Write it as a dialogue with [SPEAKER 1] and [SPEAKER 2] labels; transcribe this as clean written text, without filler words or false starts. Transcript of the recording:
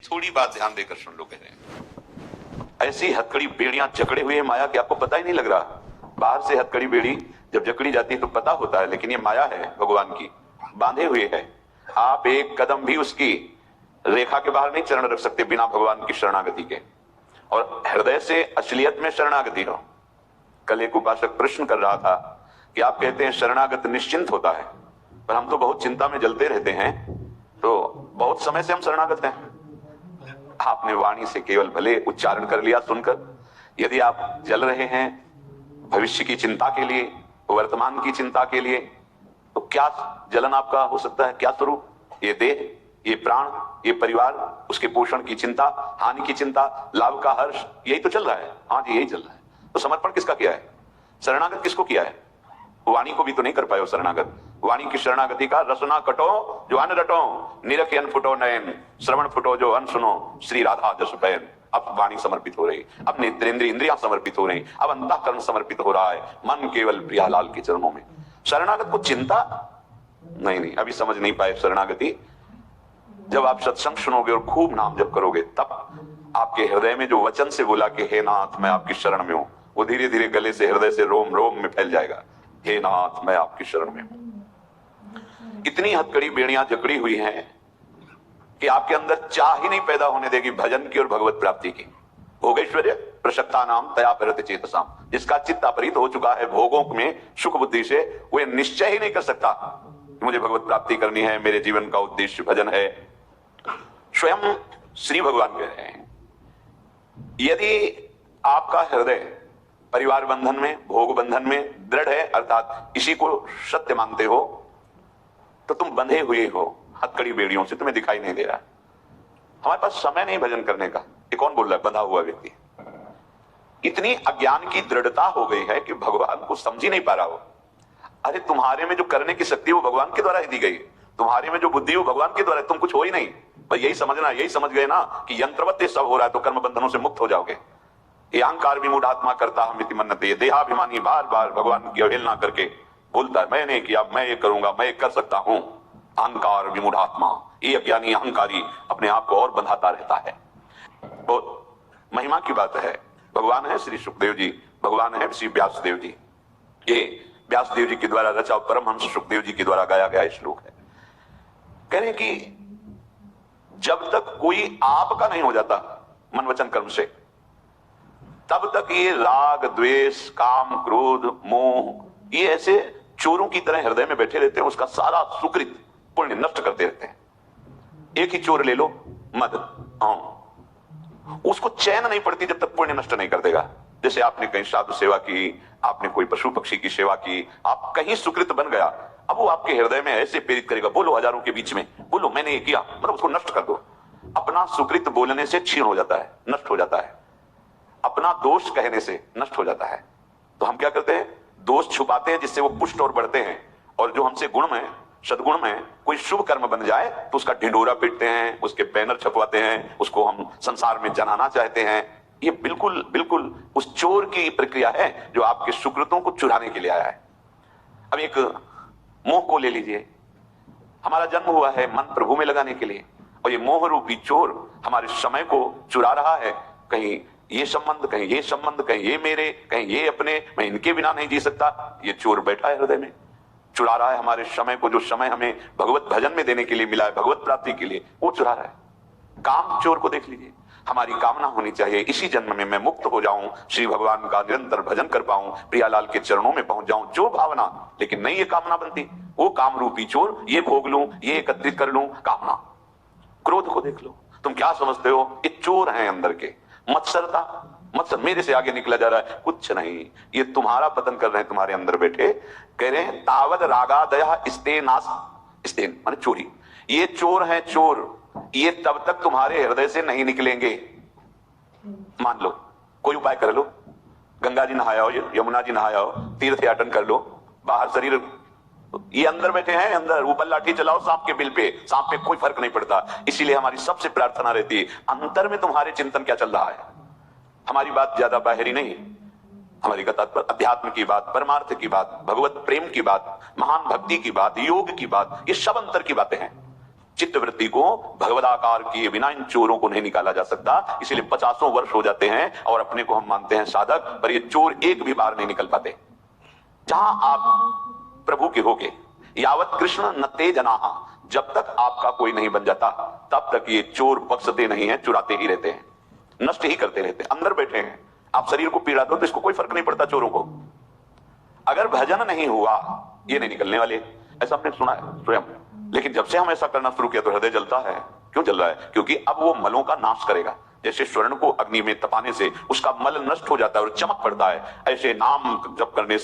[SPEAKER 1] थोड़ी बात ध्यान देकर सुन लो। कह रहे हैं ऐसी हथकड़ी बेड़ियां जकड़े हुए हैं माया कि आपको पता ही नहीं लग रहा। बाहर से हथकड़ी बेड़ी जब जकड़ी जाती है तो पता होता है, लेकिन ये माया है भगवान की, बांधे हुए है। आप एक कदम भी उसकी रेखा के बाहर नहीं चरण रख सकते बिना भगवान की शरणागति के, और हृदय से असलियत में शरणागति हो। कल एक उपासक प्रश्न कर रहा था कि आप कहते हैं शरणागत निश्चिंत होता है, पर हम तो बहुत चिंता में जलते रहते हैं, तो बहुत समय से हम शरणागत हैं। आपने वाणी से केवल भले उच्चारण कर लिया सुनकर, यदि आप जल रहे हैं भविष्य की चिंता के लिए, वर्तमान की चिंता के लिए, तो क्या जलन आपका हो सकता है? क्या स्वरूप? ये देह, ये प्राण, ये परिवार, उसके पोषण की चिंता, हानि की चिंता, लाभ का हर्ष, यही तो चल रहा है। हाँ जी, यही चल रहा है। तो समर्पण किसका किया है? शरणागत किसको किया है? वाणी को भी तो नहीं कर पाए हो शरणागत। वाणी की शरणागति का रसना कटो जो अन रटो, निरख अन फुटो नयन, श्रवण फुटो जो अन सुनो, श्री राधा जस बैन। अब वाणी समर्पित हो रही, अब नेत्रेंद्रिय इंद्रियां समर्पित हो रही, अब अंतःकरण समर्पित हो रहा है, मन केवल प्रियालाल के चरणों में। शरणागत को चिंता नहीं, अभी समझ नहीं पाए शरणागति। जब आप सत्संग सुनोगे और खूब नाम जप करोगे, तब आपके हृदय में जो वचन से बोला कि हे नाथ मैं आपकी शरण में हूं, वो धीरे धीरे गले से, हृदय से रोम रोम में फैल जाएगा। हे नाथ मैं आपकी शरण में हूं। इतनी हथकड़ी बेड़ियां जकड़ी हुई हैं कि आपके अंदर चाह ही नहीं पैदा होने देगी भजन की और भगवत प्राप्ति की। भोगैश्वर्य प्रशक्ता नाम तया परत चेतसाम, जिसका चित्त अपरित हो चुका है भोगों में सुख बुद्धि से, वो निश्चय ही नहीं कर सकता कि मुझे भगवत प्राप्ति करनी है, मेरे जीवन का उद्देश्य भजन है। स्वयं श्री भगवान कह रहे हैं, यदि आपका हृदय परिवार बंधन में, भोग बंधन में दृढ़ है, अर्थात इसी को सत्य मानते हो, तो तुम बंधे हुए हो हथकड़ी बेड़ियों से, तुम्हें दिखाई नहीं दे रहा। हमारे पास समय नहीं भजन करने का। ये कौन बोल रहा है? बंधा हुआ व्यक्ति। इतनी अज्ञान की दृढ़ता हो गई है कि भगवान को समझ ही नहीं पा रहा हो। अरे तुम्हारे में जो करने की शक्ति वो भगवान के द्वारा ही दी गई, तुम्हारे में जो बुद्धि वो भगवान के द्वारा, तुम कुछ हो ही नहीं। बस यही समझना, यही समझ गए ना कि यंत्रवत ये सब हो रहा है, तो कर्म बंधनों से मुक्त हो जाओगे। ये अहंकार विमूढ़ आत्मा करता हम इति मन्नते, ये देहाभिमानी बार बार भगवान की अवहेलना करके बोलता है मैंने किया, मैं ये करूंगा, मैं ये कर सकता हूं। अहंकार विमूढ़ आत्मा, ये अज्ञानी अहंकारी अपने आप को और बंधाता रहता है। बहुत महिमा की बात है। भगवान है श्री सुखदेव जी, भगवान है श्री व्यासदेव जी। ये व्यासदेव जी के द्वारा रचा परमहंस सुखदेव जी के द्वारा गाया गया श्लोक है। कह रहे कि जब तक कोई आपका नहीं हो जाता मन वचन कर्म से, तब तक ये राग द्वेष काम क्रोध मोह ये ऐसे चोरों की तरह हृदय में बैठे रहते हैं, उसका सारा सुकृत पुण्य नष्ट करते रहते हैं। एक ही चोर ले लो, मद, उसको चैन नहीं पड़ती जब तक पुण्य नष्ट नहीं कर देगा। जैसे आपने कहीं साधु सेवा की, आपने कोई पशु पक्षी की सेवा की, आप कहीं सुकृत बन गया, अब वो आपके हृदय में ऐसे प्रेरित करेगा, बोलो हजारों के बीच में, बोलो मैंने ये किया, मतलब उसको नष्ट कर दो। अपना सुकृत बोलने से क्षीण हो जाता है, नष्ट हो जाता है, अपना दोष कहने से नष्ट हो जाता है। तो हम क्या करते हैं? दोष छुपाते हैं जिससे वो पुष्ट और बढ़ते हैं, और जो हमसे गुण में, सदगुण में कोई शुभ कर्म बन जाए तो उसका ढिंढोरा पीटते हैं, उसके बैनर छपवाते हैं, उसको हम संसार में जनाना चाहते हैं। ये बिल्कुल बिल्कुल उस चोर की प्रक्रिया है जो आपके सुकृतों को चुराने के लिए आया है। अब एक मोह को ले लीजिए। हमारा जन्म हुआ है मन प्रभु में लगाने के लिए, और ये मोह रूपी चोर हमारे समय को चुरा रहा है। कहीं ये संबंध, कहीं ये संबंध, कहीं ये मेरे, कहीं ये अपने, मैं इनके बिना नहीं जी सकता। ये चोर बैठा है हृदय में, चुरा रहा है हमारे समय को, जो समय हमें भगवत भजन में देने के लिए मिला है, भगवत प्राप्ति के लिए, वो चुरा रहा है। काम चोर को देख लीजिए। हमारी कामना होनी चाहिए इसी जन्म में मैं मुक्त हो जाऊं, श्री भगवान का निरंतर भजन कर पाऊं, प्रियालाल के चरणों में पहुंच जाऊं, जो भावना। लेकिन नहीं ये कामना बनती, वो काम रूपी चोर, ये भोग लूं, ये एकत्रित कर लूं, कामना। क्रोध को देख लो, तुम क्या समझते हो? ये चोर हैं अंदर के। मत्सरता, मत्सर मेरे से आगे निकला जा रहा है, कुछ नहीं, ये तुम्हारा पतन कर रहे हैं तुम्हारे अंदर बैठे। कह रहे हैं तावद रागादया स्तेनास, स्तेन माने चोरी। ये चोर हैं चोर, ये तब तक तुम्हारे हृदय से नहीं निकलेंगे। मान लो, कोई उपाय कर लो, गंगा जी नहाया हो, यमुना जी नहाया हो, तीर्थ याटन कर लो, बाहर शरीर, ये अंदर बैठे हैं, अंदर ऊपर लाठी चलाओ सांप के बिल पे, सांप पे कोई फर्क नहीं पड़ता। इसीलिए हमारी सबसे प्रार्थना रहती है, अंतर में तुम्हारे चिंतन क्या चल रहा है। हमारी बात ज्यादा बाहरी नहीं, हमारी कथा अध्यात्म की बात, परमार्थ की बात, भगवत प्रेम की बात, महान भक्ति की बात, योग की बात, ये सब अंतर की बातें हैं। चित्तवृत्ति को भगवदाकार किए बिना इन चोरों को नहीं निकाला जा सकता। इसलिए 50 वर्ष हो जाते हैं और अपने को हम मानते हैं साधक, पर ये चोर एक भी बार नहीं निकल पाते। जहां आप प्रभु के होके, यावत कृष्ण न ते जनाहा, जब तक आपका कोई नहीं बन जाता तब तक ये चोर बख्शते नहीं है, चुराते ही रहते हैं, नष्ट ही करते रहते हैं। अंदर बैठे हैं, आप शरीर को पीड़ा दो तो इसको कोई फर्क नहीं पड़ता चोरों को। अगर भजन नहीं हुआ ये नहीं निकलने वाले, ऐसा आपने सुना है स्वयं। लेकिन जब से हम ऐसा करना शुरू किया तो हृदय जलता है। क्यों जल रहा है? क्योंकि अब वो मलों का नाश करेगा। जैसे स्वर्ण को अग्नि में तपाने से उसका मल नष्ट हो जाता है और चमक पड़ता है, ऐसे नाम जप करने